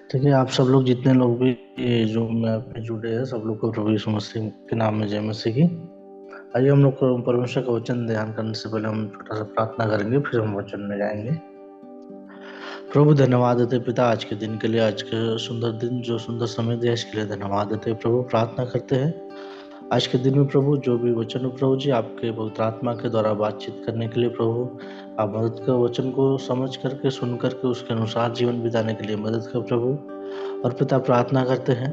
ठीक है, आप सब लोग जितने लोग भी ये जूम में पे जुड़े हैं, सब लोग को प्रभु यीशु मसीह के नाम में जय मसीह की। आइए हम लोग को परमेश्वर का वचन ध्यान करने से पहले हम छोटा सा प्रार्थना करेंगे, फिर हम वचन में जाएंगे। प्रभु धन्यवाद देते पिता आज के दिन के लिए, आज के सुंदर दिन जो सुंदर समय दिया इसके लिए धन्यवाद देते प्रभु। प्रार्थना करते हैं आज के दिन में प्रभु जो भी वचन हो प्रभु जी आपके पवित्र आत्मा के द्वारा बातचीत करने के लिए प्रभु आप मदद कर, वचन को समझ करके सुन करके उसके अनुसार जीवन बिताने के लिए मदद कर प्रभु। और पिता प्रार्थना करते हैं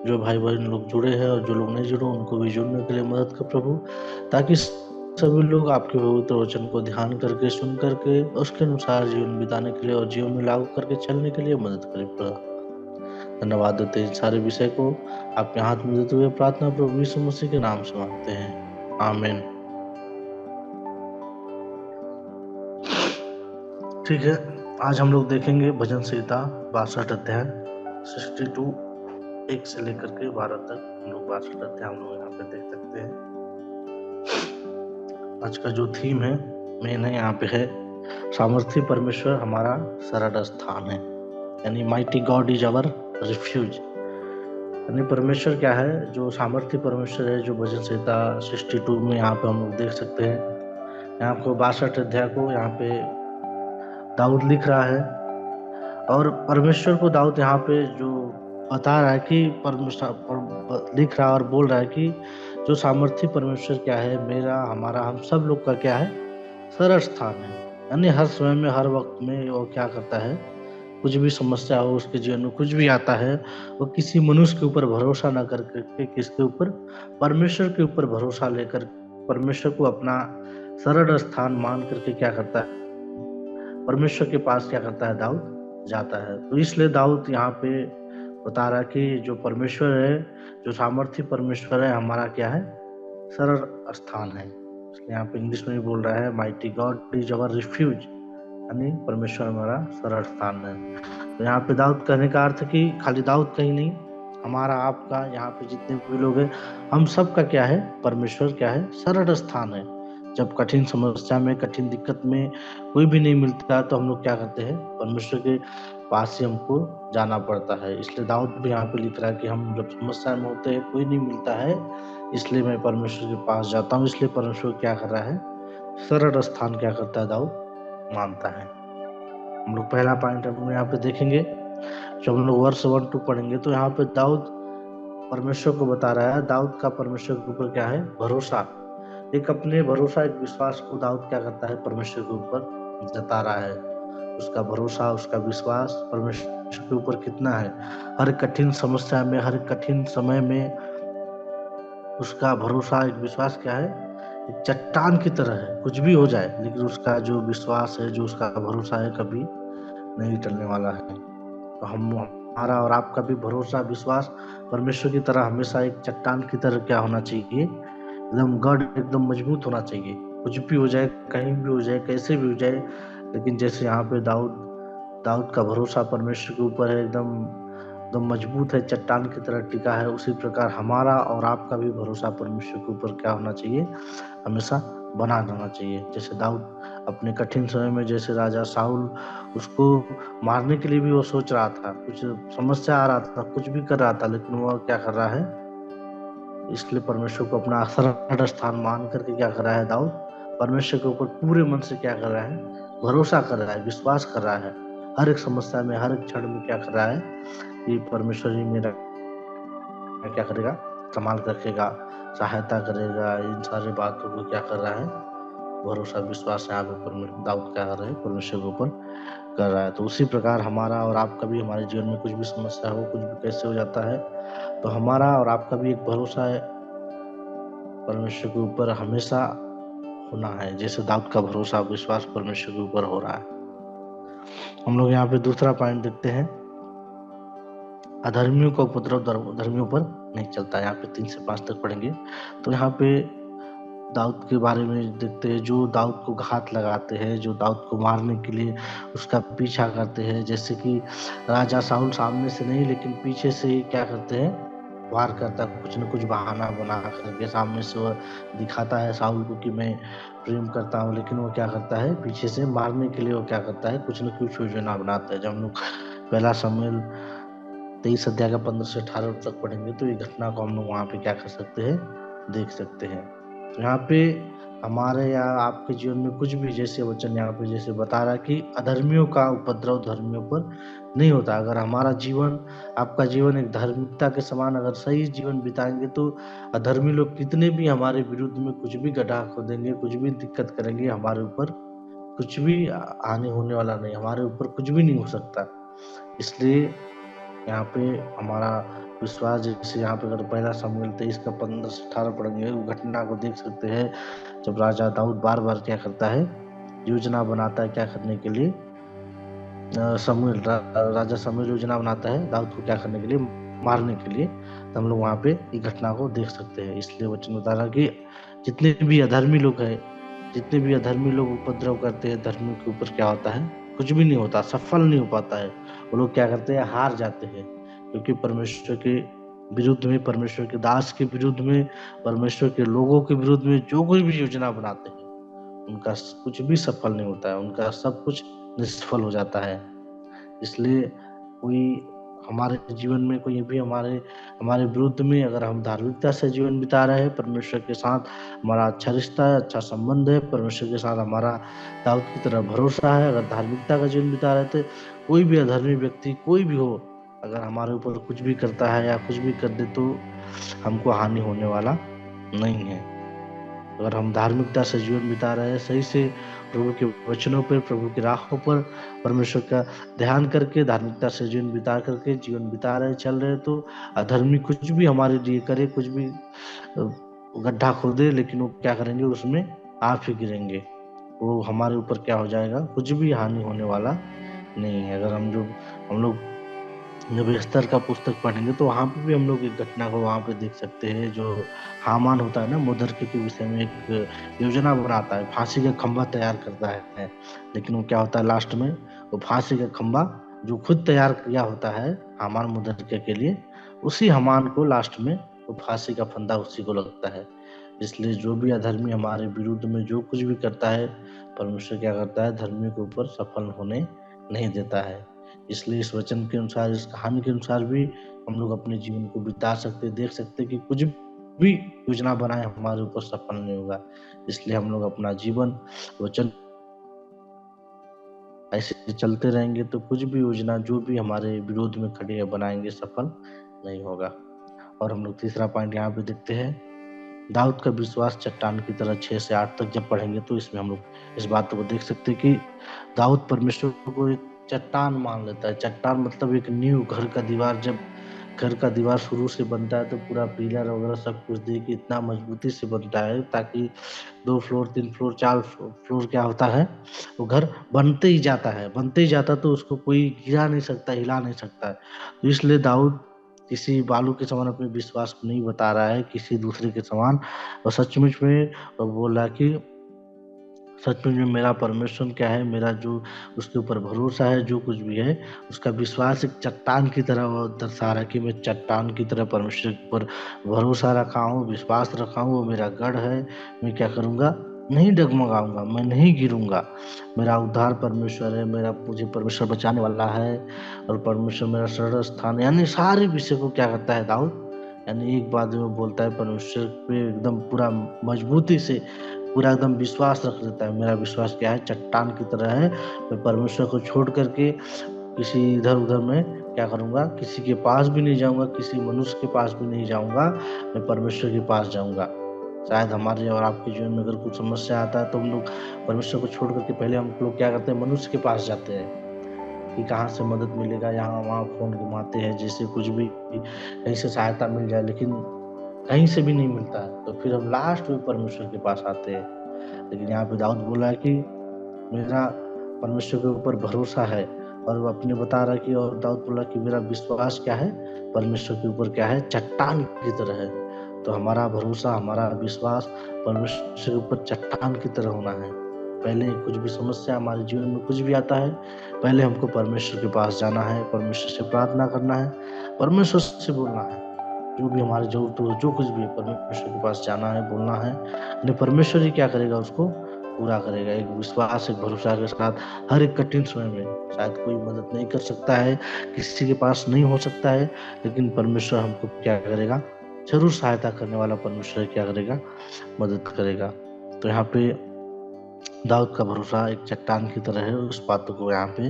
जो भाई बहन लोग जुड़े हैं और जो लोग नहीं जुड़े उनको भी जुड़ने के लिए मदद कर प्रभु, ताकि सभी लोग आपके पवित्र वचन को ध्यान करके सुन करके उसके अनुसार जीवन बिताने के लिए और जीवन में लागू करके चलने के लिए मदद करें प्रभु। धन्यवाद देते हैं सारे विषय को आपके हाथ में देते हुए प्रार्थना प्रभु यीशु मसीह के नाम से मांगते हैं, आमीन। ठीक है, आज हम लोग देखेंगे भजन संहिता 62 अध्याय 62 1 से लेकर के 12 तक। हम लोग 62 अध्याय हम लोग यहाँ पे देख सकते हैं। आज का जो थीम है मेन है यहाँ पे है सामर्थी परमेश्वर हमारा शरण स्थान है, यानी mighty God is our refuge. यानी परमेश्वर क्या है, जो सामर्थी परमेश्वर है, जो भजन संहिता 62 में यहाँ पे हम लोग देख सकते हैं। यहाँ को 62 अध्याय को यहाँ पे दाऊद लिख रहा है और परमेश्वर को दाऊद यहाँ पे जो बता रहा है कि परमेश्वर लिख रहा है और बोल रहा है कि जो सामर्थी परमेश्वर क्या है, मेरा हमारा हम सब लोग का क्या है, शरण स्थान है। यानी हर समय में हर वक्त में वो क्या करता है, कुछ भी समस्या हो उसके जीवन में, कुछ भी आता है, वो किसी मनुष्य के ऊपर भरोसा ना करके किसके ऊपर, परमेश्वर के ऊपर भरोसा लेकर परमेश्वर को अपना शरण स्थान मान करके क्या करता है, परमेश्वर के पास क्या करता है, दाऊद जाता है। तो इसलिए दाऊद यहाँ पे बता रहा है कि जो परमेश्वर है, जो सामर्थी परमेश्वर है, हमारा क्या है, शरण स्थान है। इसलिए यहाँ पे इंग्लिश में भी बोल रहा है mighty God is our refuge, यानी परमेश्वर हमारा शरण स्थान है। तो यहाँ पे दाऊद कहने का अर्थ कि खाली दाऊद कहीं नहीं, हमारा आपका यहाँ पे जितने भी लोग हैं, हम सब का क्या है, परमेश्वर क्या है, शरण स्थान है। जब कठिन समस्या में, कठिन दिक्कत में कोई भी नहीं मिलता तो हम लोग क्या करते हैं, परमेश्वर के पास से हमको जाना पड़ता है। इसलिए दाऊद भी यहाँ पे लिख रहा है कि हम जब समस्या में होते हैं, कोई नहीं मिलता है, इसलिए मैं परमेश्वर के पास जाता हूँ। इसलिए परमेश्वर क्या कर रहा है, शरण स्थान क्या करता है, दाऊद मानता है। हम लोग पहला पॉइंट हम यहाँ पे देखेंगे, जब हम लोग वर्ष 1-2 पढ़ेंगे तो यहाँ पे दाऊद परमेश्वर को बता रहा है, दाऊद का परमेश्वर के ऊपर क्या है, भरोसा। एक अपने भरोसा, एक विश्वास को दाऊद क्या करता है, परमेश्वर के ऊपर जता रहा है। उसका भरोसा, उसका विश्वास परमेश्वर के ऊपर कितना है। हर कठिन समस्या में, हर कठिन समय में उसका भरोसा, एक विश्वास क्या है, एक चट्टान की तरह है। कुछ भी हो जाए लेकिन उसका जो विश्वास है, जो उसका भरोसा है, कभी नहीं टलने वाला है। तो हमारा और आपका भी भरोसा, विश्वास परमेश्वर की तरह हमेशा एक चट्टान की तरह क्या होना चाहिए, एकदम गढ़, एकदम मजबूत होना चाहिए। कुछ भी हो जाए, कहीं भी हो जाए, कैसे भी हो जाए, लेकिन जैसे यहाँ पे दाऊद का भरोसा परमेश्वर के ऊपर है, एकदम एकदम मजबूत है, चट्टान की तरह टिका है, उसी प्रकार हमारा और आपका भी भरोसा परमेश्वर के ऊपर क्या होना चाहिए, हमेशा बना रहना चाहिए। जैसे दाऊद अपने कठिन समय में, जैसे राजा शाऊल उसको मारने के लिए भी वो सोच रहा था, कुछ समस्या आ रहा था, कुछ भी कर रहा था, लेकिन वो क्या कर रहा है, इसलिए परमेश्वर को अपना शरण स्थान मान करके क्या कर रहा है, दाऊद परमेश्वर के ऊपर पूरे मन से क्या कर रहा है, भरोसा कर रहा है, विश्वास कर रहा है। हर एक समस्या में, हर एक क्षण में क्या कर रहा है कि परमेश्वर ही मेरा क्या करेगा, संभाल रखेगा, सहायता करेगा। इन सारी बातों को क्या कर रहा है, भरोसा, विश्वास यहाँ पे दाऊद क्या कर रहे हैं, परमेश्वर के ऊपर कर रहा है। तो उसी प्रकार हमारा और आपका भी, हमारे जीवन में कुछ भी समस्या हो, कुछ भी कैसे हो जाता है, तो हमारा और आपका भी एक भरोसा है परमेश्वर के ऊपर हमेशा होना है, जैसे दाऊद का भरोसा, विश्वास परमेश्वर के ऊपर हो रहा है। हम लोग यहाँ पे दूसरा पॉइंट देखते हैं, अधर्मियों का उपद्रव धर्मियों पर नहीं चलता। यहाँ पे 3 से 5 तक पढ़ेंगे तो यहाँ पे दाऊद के बारे में देखते हैं, जो दाऊद को घात लगाते हैं, जो दाऊद को मारने के लिए उसका पीछा करते हैं। जैसे कि राजा शाऊल सामने से नहीं लेकिन पीछे से क्या करते हैं, वार करता है, कुछ न कुछ बहाना बना करके। सामने से वो दिखाता है शाऊल को कि मैं प्रेम करता हूँ, लेकिन वो क्या करता है, पीछे से मारने के लिए वो क्या करता है, कुछ न कुछ योजना बनाता है। जब हम लोग पहला शमूएल 23 अध्याय का 15 से 18 तक पढ़ेंगे तो ये घटना को हम लोग वहाँ पे क्या कर सकते हैं, देख सकते हैं। तो यहाँ पे हमारे या आपके जीवन में कुछ भी, जैसे वचन यहाँ पे जैसे बता रहा है कि अधर्मियों का उपद्रव धर्मियों पर नहीं होता। अगर हमारा जीवन, आपका जीवन एक धार्मिकता के समान अगर सही जीवन बिताएंगे तो अधर्मी लोग कितने भी हमारे विरुद्ध में कुछ भी गड्ढा खोदेंगे, कुछ भी दिक्कत करेंगे, हमारे ऊपर कुछ भी हानि होने वाला नहीं, हमारे ऊपर कुछ भी नहीं हो सकता। इसलिए यहाँ पे हमारा विश्वास, जैसे यहाँ पे अगर पहला शमूएल 23 का 15 से 18 पढ़ेंगे, वो घटना को देख सकते हैं जब राजा दाऊद बार बार क्या करता है, योजना बनाता है क्या करने के लिए, राजा शमूएल योजना बनाता है दाऊद को क्या करने के लिए, मारने के लिए। तो हम लोग वहाँ पे ये घटना को देख सकते हैं। इसलिए वचन बता रहा कि जितने भी अधर्मी लोग हैं, जितने भी अधर्मी लोग उपद्रव करते हैं धर्मी के ऊपर, क्या होता है, कुछ भी नहीं होता, सफल नहीं हो पाता है। वो लोग क्या करते हैं, हार जाते हैं, क्योंकि परमेश्वर के विरुद्ध में, परमेश्वर के दास के विरुद्ध में, परमेश्वर के लोगों के विरुद्ध में जो कोई भी योजना बनाते हैं उनका कुछ भी सफल नहीं होता है, उनका सब कुछ निष्फल हो जाता है। इसलिए कोई हमारे जीवन में कोई भी हमारे विरुद्ध में, अगर हम धार्मिकता से जीवन बिता रहे हैं, परमेश्वर के साथ हमारा अच्छा रिश्ता है, अच्छा संबंध है, परमेश्वर के साथ हमारा दाऊद की तरह भरोसा है, अगर धार्मिकता का जीवन बिता रहे थे, कोई भी अधर्मी व्यक्ति कोई भी हो, अगर हमारे ऊपर कुछ भी करता है या कुछ भी कर दे तो हमको हानि होने वाला नहीं है। अगर हम धार्मिकता से जीवन बिता रहे हैं, सही से प्रभु के वचनों पर, प्रभु की राहों पर, परमेश्वर का ध्यान करके, धार्मिकता से जीवन बिता करके जीवन बिता रहे, चल रहे, तो अधर्मी कुछ भी हमारे लिए करे, कुछ भी गड्ढा खोदे, लेकिन वो क्या करेंगे, उसमें आप ही गिरेंगे, वो हमारे ऊपर क्या हो जाएगा, कुछ भी हानि होने वाला नहीं है। अगर हम लोग जब एस्तर का पुस्तक पढ़ेंगे तो वहाँ पे भी हम लोग एक घटना को वहाँ पे देख सकते हैं। जो हामान होता है ना, मोर्देखाई के विषय में एक योजना बनाता है, फांसी का खंभा तैयार करता है, लेकिन वो क्या होता है, लास्ट में वो फांसी का खंभा जो खुद तैयार किया होता है हामान मोर्देखाई के लिए, उसी हामान को लास्ट में वो फांसी का फंदा उसी को लगता है। इसलिए जो भी अधर्मी हमारे विरुद्ध में जो कुछ भी करता है, परमेश्वर क्या करता है, धर्मियों के ऊपर सफल होने नहीं देता है। इसलिए इस वचन के अनुसार, इस कहानी के अनुसार भी हम लोग अपने जीवन को बिता सकते, देख सकते कि कुछ भी योजना बनाए हमारे ऊपर सफल नहीं होगा। इसलिए हम लोग अपना जीवन वचन ऐसे चलते रहेंगे तो कुछ भी योजना जो भी हमारे विरोध में खड़ी है बनाएंगे, सफल नहीं होगा। और हम लोग तीसरा पॉइंट यहाँ पे देखते हैं, दाऊद का विश्वास चट्टान की तरह। 6 से 8 तक जब पढ़ेंगे तो इसमें हम लोग इस बात को देख सकते हैं कि दाऊद परमेश्वर को एक चट्टान मान लेता है। चट्टान मतलब एक नींव, घर का दीवार, जब घर का दीवार शुरू से बनता है तो पूरा पिलर वगैरह सब कुछ दे के इतना मजबूती से बनता है ताकि 2 फ्लोर 3 फ्लोर 4 फ्लोर क्या होता है, वो घर बनते ही जाता है, बनते ही जाता, तो उसको कोई गिरा नहीं सकता, हिला नहीं सकता है। तो इसलिए दाऊद किसी बालू के समान अपने विश्वास को नहीं बता रहा है, किसी दूसरे के समान, और सचमुच में बोल रहा है कि सचमुच में मेरा परमेश्वर क्या है, मेरा जो उसके ऊपर भरोसा है, जो कुछ भी है उसका विश्वास एक चट्टान की तरह वो दर्शा रहा है कि मैं चट्टान की तरह परमेश्वर के ऊपर भरोसा रखा हूँ, विश्वास रखा हूँ, वो मेरा गढ़ है, मैं क्या करूँगा, नहीं डगमगाऊंगा, मैं नहीं गिरूंगा, मेरा उद्धार परमेश्वर है, मेरा मुझे परमेश्वर बचाने वाला है, और परमेश्वर मेरा शरण स्थान है। यानी सारे विषय को क्या करता है दाऊद, यानी एक बात में बोलता है, परमेश्वर पे एकदम पूरा मजबूती से पूरा एकदम विश्वास रख लेता है। मेरा विश्वास क्या है, चट्टान की तरह है, मैं परमेश्वर को छोड़ करके किसी इधर उधर में क्या करूँगा, किसी के पास भी नहीं जाऊँगा, किसी मनुष्य के पास भी नहीं जाऊँगा, मैं परमेश्वर के पास जाऊँगा। शायद हमारे और आपके जीवन में अगर कुछ समस्या आता है तो हम लोग परमेश्वर को छोड़ करके पहले हम लोग क्या करते हैं, मनुष्य के पास जाते हैं कि कहाँ से मदद मिलेगा, यहाँ वहाँ फोन घुमाते हैं, जैसे कुछ भी कहीं से सहायता मिल जाए, लेकिन कहीं से भी नहीं मिलता है, तो फिर हम लास्ट में परमेश्वर के पास आते हैं। लेकिन यहाँ पे दाऊद बोला है कि मेरा परमेश्वर के ऊपर भरोसा है, और वो अपने बता रहा है कि, और दाऊद बोला कि मेरा विश्वास क्या है, परमेश्वर के ऊपर क्या है, चट्टान की तरह है। तो हमारा भरोसा, हमारा विश्वास परमेश्वर के ऊपर चट्टान की तरह होना है। पहले कुछ भी समस्या हमारे जीवन में कुछ भी आता है, पहले हमको परमेश्वर के पास जाना है, परमेश्वर से प्रार्थना करना है, परमेश्वर से बोलना है, जो भी हमारी जरूरत हो, जो कुछ भी परमेश्वर के पास जाना है, बोलना है, नहीं परमेश्वर ही क्या करेगा, उसको पूरा करेगा। एक विश्वास, एक भरोसा के साथ हर एक कठिन समय में शायद कोई मदद नहीं कर सकता है, किसी के पास नहीं हो सकता है, लेकिन परमेश्वर हमको क्या करेगा, जरूर सहायता करने वाला परमेश्वर क्या करेगा, मदद करेगा। तो यहाँ पे दाऊद का भरोसा एक चट्टान की तरह है, उस बात को यहाँ पे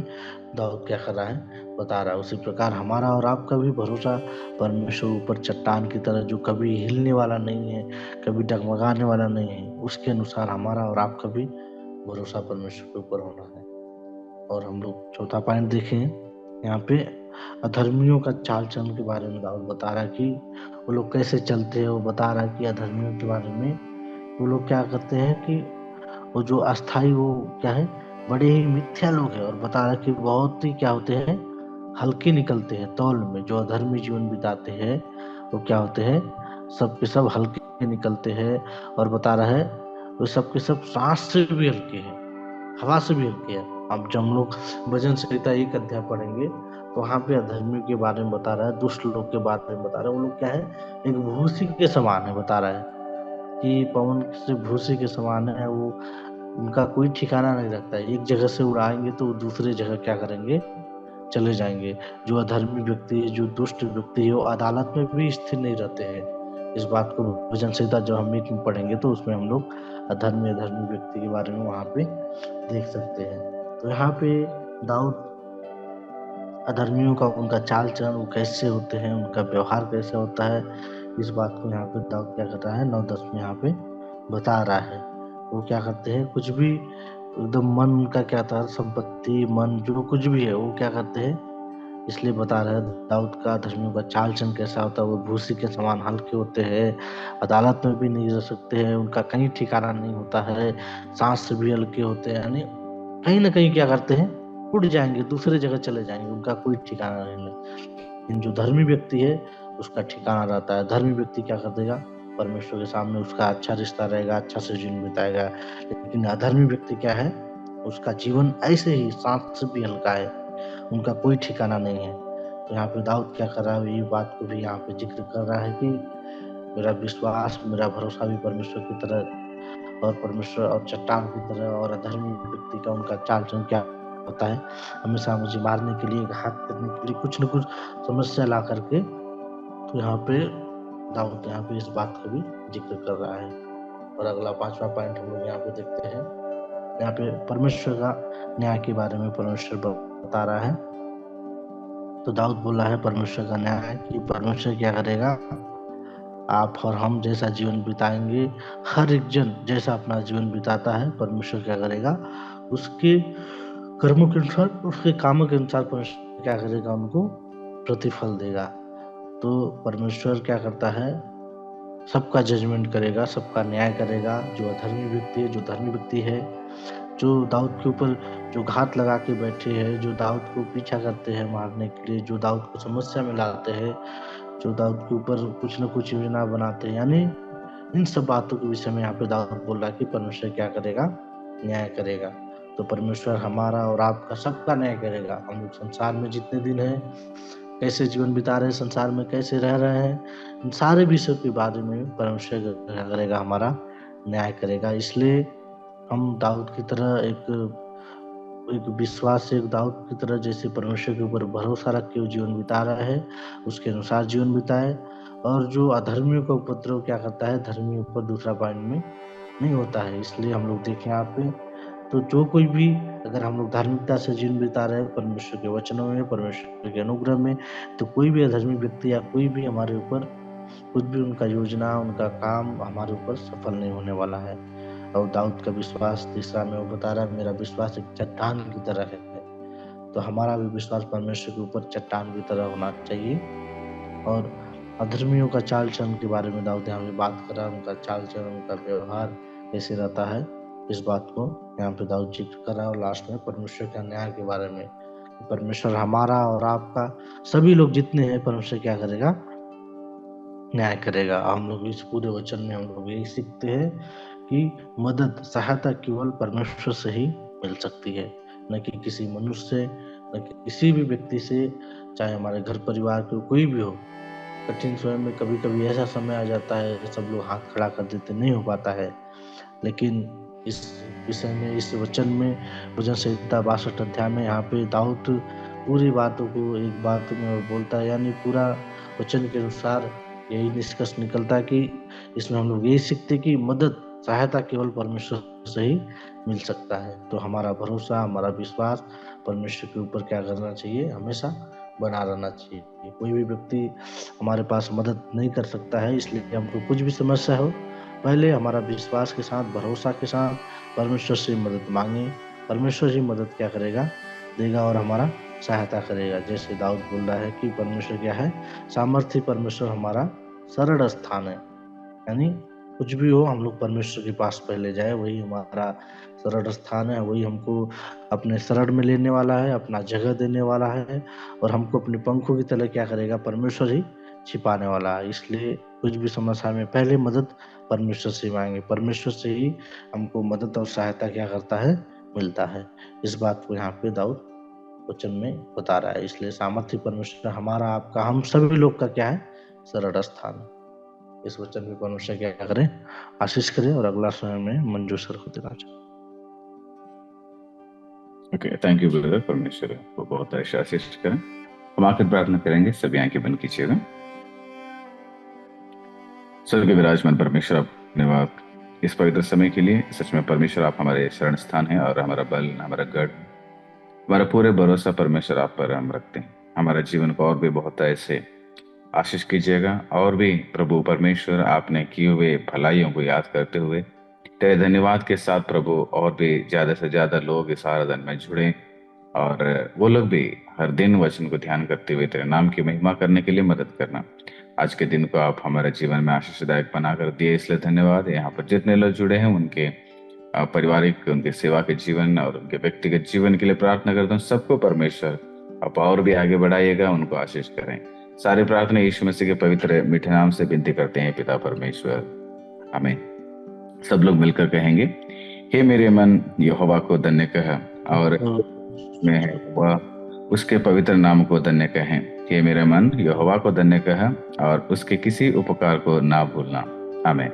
दाऊद क्या कर रहा है, बता रहा है। उसी प्रकार हमारा और आपका भी भरोसा परमेश्वर ऊपर चट्टान की तरह, जो कभी हिलने वाला नहीं है, कभी डगमगाने वाला नहीं है, उसके अनुसार हमारा और आपका भी भरोसा परमेश्वर के ऊपर होना है। और हम लोग चौथा पॉइंट देखें, यहाँ पे अधर्मियों का चाल चलन के बारे में दाऊद बता रहा है कि वो लोग कैसे चलते हैं। वो बता रहा है कि अधर्मियों के बारे में वो लोग क्या करते हैं कि वो जो अस्थाई, वो क्या है, बड़े ही मिथ्या लोग हैं। और बता रहा है कि बहुत ही क्या होते हैं, हल्के निकलते हैं तौल में। जो अधर्मी जीवन बिताते हैं वो क्या होते हैं, सब के सब हल्के निकलते हैं। और बता रहा है वो सब के सब सांस से भी हल्के हैं, हवा से भी हल्के हैं। अब जब हम लोग भजन संहिता 1 अध्याय पढ़ेंगे तो वहां पे अधर्मियों के बारे में बता रहा है, दुष्ट लोग के बारे में बता रहा है। वो लोग क्या है, एक भूसी के समान है। बता रहा है कि पवन से भूसी के समान है, वो उनका कोई ठिकाना नहीं रखता है। एक जगह से उड़ाएंगे तो दूसरे जगह क्या करेंगे, चले जाएंगे। जो अधर्मी व्यक्ति है, जो दुष्ट व्यक्ति है, वो अदालत में भी स्थिर नहीं रहते हैं। इस बात को भजन संहिता जो हम 1 में पढ़ेंगे तो उसमें हम लोग अधर्मी व्यक्ति के बारे में वहां पे देख सकते हैं। तो यहाँ पे दाऊद अधर्मियों का, उनका चाल चलन, वो कैसे होते हैं, उनका व्यवहार कैसे होता है, इस बात को यहाँ पे दाऊद क्या कर रहा है, 9-10 में यहाँ पे बता रहा है। वो क्या करते हैं, कुछ भी एकदम मन उनका क्या था, संपत्ति, मन, जो कुछ भी है वो क्या करते हैं, इसलिए बता रहा है दाऊद का अधर्मियों का चाल चलन कैसा होता है। वो भूसी के समान हल्के होते हैं, अदालत में भी नहीं रह सकते हैं, उनका कहीं ठिकाना नहीं होता है, सांस से भी हल्के होते हैं, यानी कहीं ना कहीं क्या करते हैं, उड़ जाएंगे, दूसरे जगह चले जाएंगे, उनका कोई ठिकाना नहीं है। लेकिन जो धर्मी व्यक्ति है उसका ठिकाना रहता है। धर्मी व्यक्ति क्या कर देगा, परमेश्वर के सामने उसका अच्छा रिश्ता रहेगा, अच्छा से जीवन बिताएगा। लेकिन अधर्मी व्यक्ति क्या है, उसका जीवन ऐसे ही सांस से भी हल्का है, उनका कोई ठिकाना नहीं है। तो यहाँ पे दाऊद क्या कर रहा है, ये बात को भी यहाँ पे जिक्र कर रहा है कि मेरा विश्वास, मेरा भरोसा भी परमेश्वर की तरह, और परमेश्वर और चट्टान की तरह, और अधर्मी व्यक्ति का उनका चाल चलन क्या होता है, हमेशा मुझे मारने के लिए, घात करने के लिए कुछ न कुछ समस्या ला करके। तो यहाँ पे दाऊद यहाँ पे इस बात का भी जिक्र कर रहा है। और अगला 5वां पॉइंट हम लोग यहाँ पे देखते हैं। यहाँ पे परमेश्वर का न्याय के बारे में परमेश्वर बता रहा है। तो दाऊद बोला है परमेश्वर का न्याय कि परमेश्वर क्या करेगा, आप और हम जैसा जीवन बिताएंगे, हर एक जन जैसा अपना जीवन बिताता है, परमेश्वर क्या करेगा, उसके कर्मों के अनुसार, उसके कामों के अनुसार परमेश्वर क्या करेगा, उनको प्रतिफल देगा। तो परमेश्वर क्या करता है, सबका जजमेंट करेगा, सबका न्याय करेगा। जो अधर्मी व्यक्ति है, जो धर्मी व्यक्ति है, जो दाऊद के ऊपर जो घात लगा के बैठे हैं, जो दाऊद को पीछा करते हैं मारने के लिए, जो दाऊद को समस्या में लाते हैं, जो दाऊद के ऊपर कुछ न कुछ योजना बनाते हैं, यानी इन सब बातों के विषय में यहाँ पे दाऊद बोल रहा है कि परमेश्वर क्या करेगा, न्याय करेगा। तो परमेश्वर हमारा और आपका सबका न्याय करेगा। हम लोग संसार में जितने दिन हैं, कैसे जीवन बिता रहे हैं, संसार में कैसे रह रहे हैं, इन सारे विषयों के बारे में परमेश्वर क्या करेगा, हमारा न्याय करेगा। इसलिए हम दाऊद की तरह एक विश्वास से, एक दाऊद की तरह जैसे परमेश्वर के ऊपर भरोसा रख के वो जीवन बिता रहा है, उसके अनुसार जीवन बिताए। और जो अधर्मियों का उपद्रव क्या करता है, धर्मियों पर दूसरा पॉइंट में नहीं होता है। इसलिए हम लोग देखें यहाँ पे, तो जो कोई भी, अगर हम लोग धार्मिकता से जीवन बिता रहे हैं परमेश्वर के वचनों में, परमेश्वर के अनुग्रह में, तो कोई भी अधर्मी व्यक्ति या कोई भी हमारे ऊपर, कुछ भी उनका योजना, उनका काम हमारे ऊपर सफल नहीं होने वाला है। और दाऊद का विश्वास 3 में वो बता रहा है, मेरा विश्वास एक चट्टान की तरह है। तो हमारा भी विश्वास परमेश्वर के ऊपर चट्टान की तरह होना चाहिए। और अधर्मियों का चाल चलन के बारे में दाऊद यहाँ पे बात कर रहा है, उनका चाल चलन, उनका व्यवहार कैसे रहता है, इस बात को यहाँ पे दाऊद जिक्र कर रहा है। और लास्ट में परमेश्वर का न्याय के बारे में, परमेश्वर हमारा और आपका, सभी लोग जितने हैं, परमेश्वर क्या करेगा, न्याय करेगा। हम लोग इस पूरे वचन में हम लोग यही सीखते हैं कि मदद, सहायता केवल परमेश्वर से ही मिल सकती है, न कि किसी मनुष्य से, न कि किसी भी व्यक्ति से, चाहे हमारे घर परिवार के कोई भी हो। कठिन समय में कभी कभी ऐसा समय आ जाता है, सब लोग हाथ खड़ा कर देते, नहीं हो पाता है। लेकिन इस विषय में इस वचन में, भजन संहिता 62 अध्याय में यहाँ पे दाऊद पूरी बातों को एक बात में बोलता है, यानी पूरा वचन के अनुसार यही निष्कर्ष निकलता है कि इसमें हम लोग यही सीखते कि मदद, सहायता केवल परमेश्वर से ही मिल सकता है। तो हमारा भरोसा, हमारा विश्वास परमेश्वर के ऊपर क्या करना चाहिए, हमेशा बना रहना चाहिए। कोई भी व्यक्ति हमारे पास मदद नहीं कर सकता है, इसलिए हमको कुछ भी समस्या हो, पहले हमारा विश्वास के साथ, भरोसा के साथ परमेश्वर से मदद मांगे। परमेश्वर ही मदद क्या करेगा, देगा और हमारा सहायता करेगा। जैसे दाऊद बोल रहा है कि परमेश्वर क्या है, सामर्थ्य परमेश्वर हमारा सरल स्थान है, यानी कुछ भी हो हम लोग परमेश्वर के पास पहले जाए, वही हमारा सरल स्थान है, वही हमको अपने शरण में लेने वाला है, अपना जगह देने वाला है, और हमको अपने पंखों की तरह क्या करेगा, परमेश्वर ही छिपाने वाला है। इसलिए कुछ भी समस्या में पहले मदद परमेश्वर से मांगे, परमेश्वर से ही हमको मदद और सहायता क्या करता है, मिलता है। इस बात को यहाँ पे दाऊद वचन में बता रहा है। इसलिए सामर्थ्य परमेश्वर हमारा, आपका, हम सभी लोग का क्या है, सरल स्थान। इस वचन में परमेश्वर क्या करें, आशीष करें। और अगला समय में मंजू सर को देना चाहिए। Okay, thank you brother. परमेश्वर को बहुत ऐसा आशीष करें। हम आकर प्रार्थना करेंगे, सभी आंखें बंद कीजिएगा। स्वर्ग विराजमान परमेश्वर, आप धन्यवाद इस पवित्र समय के लिए। सच में परमेश्वर आप हमारे शरण स्थान हैं और हमारा बल, हमारा गढ़, हमारा पूरे भरोसा परमेश्वर आप पर हम रखते हैं। हमारा जीवन को और भी बहुत ऐसे आशीष कीजिएगा, और भी प्रभु परमेश्वर आपने किए हुए भलाइयों को याद करते हुए तेरे धन्यवाद के साथ प्रभु और भी ज्यादा से ज्यादा लोग इस आराधना में जुड़े, और वो लोग भी हर दिन वचन को ध्यान करते हुए तेरे नाम की महिमा करने के लिए मदद करना। आज के दिन को आप हमारे जीवन में आशीषदायक बनाकर दिए, इसलिए धन्यवाद। यहाँ पर जितने लोग जुड़े हैं उनके पारिवारिक, उनके सेवा के जीवन और उनके व्यक्तिगत जीवन के लिए प्रार्थना करता हूँ। सबको परमेश्वर आप और भी आगे बढ़ाइएगा, उनको आशीष करें। सारी प्रार्थना यीशु मसीह के पवित्र मीठे नाम से विनती करते हैं पिता परमेश्वर, आमीन। सब लोग मिलकर कहेंगे, हे मेरे मन यहोवा को धन्य कह, और में है वह उसके पवित्र नाम को धन्य कहें। हे मेरे मन यहोवा को धन्य कह, और उसके किसी उपकार को ना भूलना। आमीन।